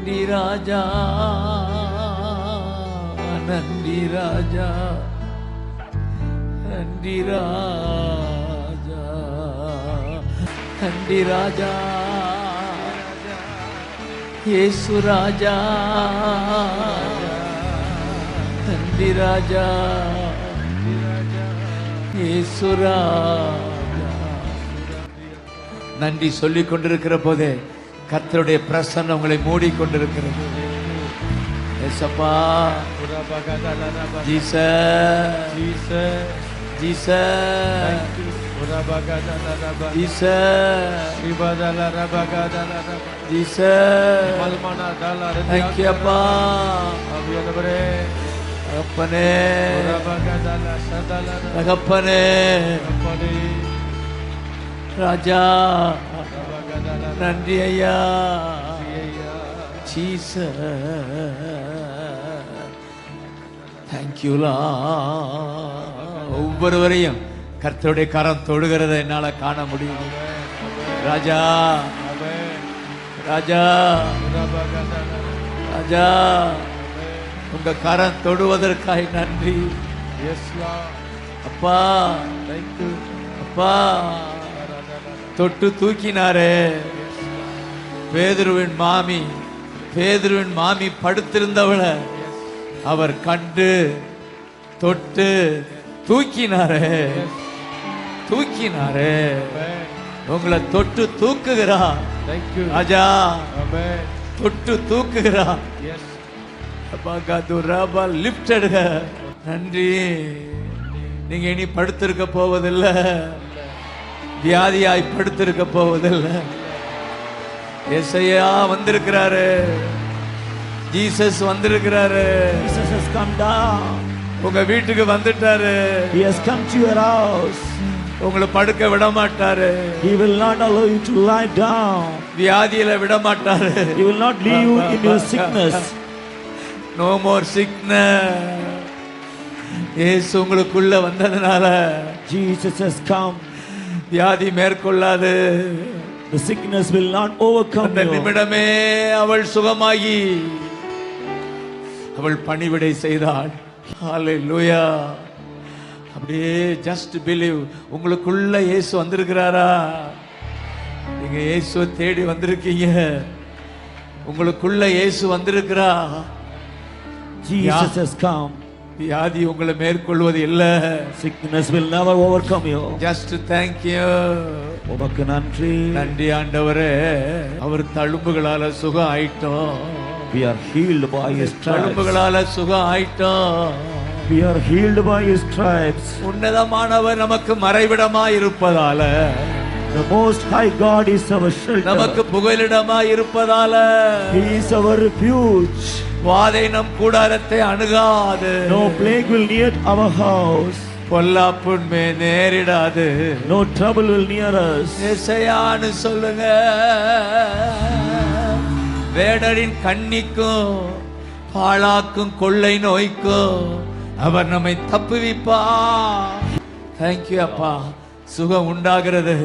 நன்றி ராஜா, நன்றி ராஜா, நன்றி ராஜா, நன்றி ராஜா, இயேசு ராஜா, நன்றி ராஜா, இயேசு ராஜா. நன்றி சொல்லிக் கொண்டிருக்கிற போதே கர்த்தருடைய பிரசன்னம் உங்களை மூடிக்கொண்டிருக்கிறது. ஏசப்பா, ஜீசஸ், ஜீசஸ், ஜீசஸ், தகப்பனே, தகப்பனே, ராஜா, நன்றி ஐயா, ஜீசஸ், தேங்க்யூ லா. ஒவ்வொருவரையும் கர்த்தருடைய கரம் தொடுகிறத என்னால காண முடியும். ராஜா, ராஜா, ராஜா, உங்க கரம் தொடுவதற்காக நன்றி. அப்பா, அப்பா, தொட்டு தூக்கினாரே பேதுருவின் மாமி, பேதுருவின் மாமி படுத்திருந்தவளை அவர் கண்டு தொட்டு தூக்கினாரே, தூக்கினாரே. உங்களை தொட்டு தூக்குகிறா ராஜா, தொட்டு தூக்குகிறா. நன்றி. நீங்க இனி படுத்திருக்க போவதில்லை, வியாதியாய் படுத்திருக்க போவதில்லை. ஏசையா வந்திருக்கிறாரு, ஜீசஸ் வந்திருக்கிறாரு. Jesus has come down. உங்க வீட்டுக்கு வந்துட்டாரு. He has come to your house. உங்களை படுக்க விட மாட்டாரு. He will not allow you to lie down. வியாதியில விட மாட்டாரு. He will not leave you in your sickness. No more sickness. இயேசு உங்களுக்குள்ள வந்ததனால Jesus has come. வியாதி மேற்கொள்ளாது. The sickness will not overcome அந்த you. நிமிடமே அவள் சுகமாகி அவள் பணிவிடை செய்தாள். ஹalleluya. அப்படியே just believe. உங்களுக்குள்ள இயேசு வந்திருக்கிறாரா? நீங்க இயேசுவை தேடி வந்திருக்கீங்க. உங்களுக்குள்ள இயேசு வந்திருக்கிறா. Jesus has come. வியாதி உங்களை மேற்கொள்வது இல்ல. Sickness will never overcome you. Just thank you. உமக்கு நன்றி. நன்றி ஆண்டவரே. அவர் தழும்புகளால சுகம் ஆயிட்டோம். We are healed by his stripes. தழும்புகளால சுகம் ஆயிட்டோம். We are healed by his stripes. உன்னதமானவர் நமக்கு மறைவிடமாய் இருப்பதால, The most high God is our shelter. நமக்கு புகலிடமாய் இருப்பதால, He is our refuge. வாதை நம் கூடாரத்தை அணுகாது. No plague will near our house. பொல்லாப்புண்மை நேரிடாது. No trouble will near us. ஏசாயான்னு சொல்லுங்க. வேடரின் கண்ணிக்கும் பாழாக்கும் கொள்ளை நோய்க்கும் அவர் நம்மை தப்புவிப்பார். தேங்க்யூ அப்பா. சுகம் உண்டாகிறது.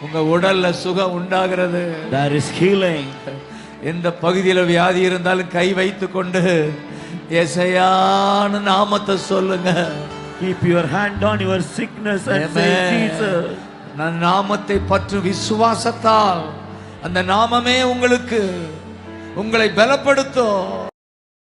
உங்க உடல்ல சுகம் உண்டாகிறது. There is healing. எந்த பகுதியில வியாதி இருந்தாலும் கை வைத்து கொண்டு ஏசாயான்னு நாமத்தை சொல்லுங்க. Keep your hand on your sickness and say Jesus. நான் நாமத்தை பற்றி விசுவாசத்தால் அந்த நாமமே உங்களுக்கு உங்களை பலப்படுத்தும்.